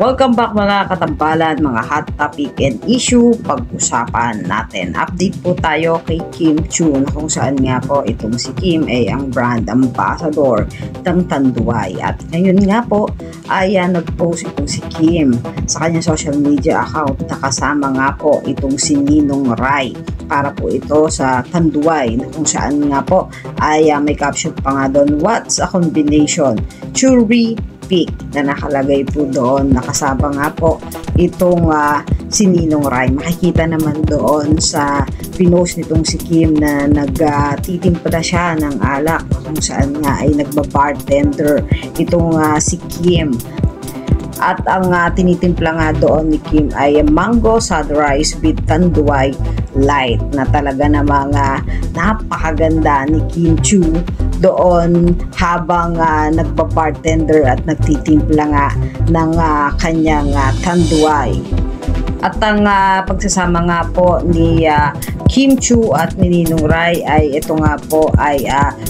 Welcome back mga katambalan, mga hot topic and issue pag-usapan natin. Update po tayo kay Kim Chiu na kung saan nga po itong si Kim ay ang brand ambassador ng Tanduay. At ngayon nga po ay nag-post itong si Kim sa kanyang social media account na kasama nga po itong si Ninong Ry para po ito sa Tanduay na kung saan nga po ay may caption pa nga doon, "What's a combination? Churi na nakalagay po doon, nakasama nga po itong si Ninong Ry. Makikita naman doon sa pinost nitong si Kim na nagtitimpla siya ng alak kung saan nga ay nagba-bartender itong si Kim. At ang tinitimpla nga doon ni Kim ay mango sunrise with Tanduay light na talaga namang napakaganda ni Kim Chiu doon habang nagpa-bartender at nagtitimpla nga ng kanyang Tanduay. At ang pagsasama nga po ni Kim Chiu at ni Ninong Ry ay ito nga po ay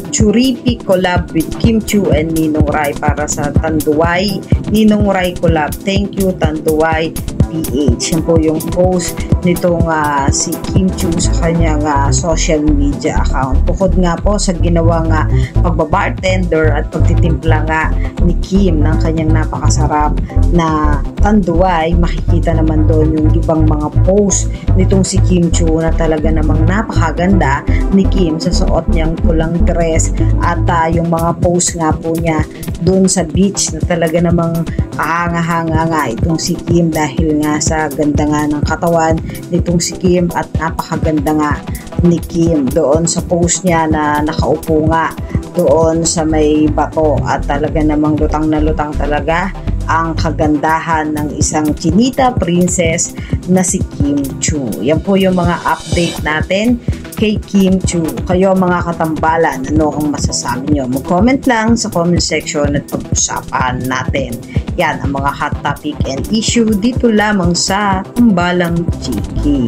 Churipi collab with Kim Chiu and Ninong Ry para sa Tanduay Ninong Ry collab. Thank you Tanduay PH. Yan po yung post nitong si Kim Chiu sa kanyang social media account. Bukod nga po sa ginawang pagbabartender at pagtitimpla nga ni Kim ng kanyang napakasarap na Tanduay, makikita naman doon yung ibang mga post nitong si Kim Chiu na talaga namang napakaganda ni Kim sa suot niyang pulang dress at yung mga post nga po niya doon sa beach na talaga namang kahanga-hanga nga itong si Kim dahil nga sa ganda nga ng katawan nitong si Kim at napakaganda nga ni Kim doon sa post niya na nakaupo nga doon sa may bato at talaga namang lutang na lutang talaga ang kagandahan ng isang chinita princess na si Kim Chiu. Yan po yung mga update natin kay Kim Chiu. Kayo mga katambalan, ano ang masasabi nyo? Mag-comment lang sa comment section at pag-usapan natin. Yan ang mga hot topic and issue dito lamang sa Tambalang Chiki.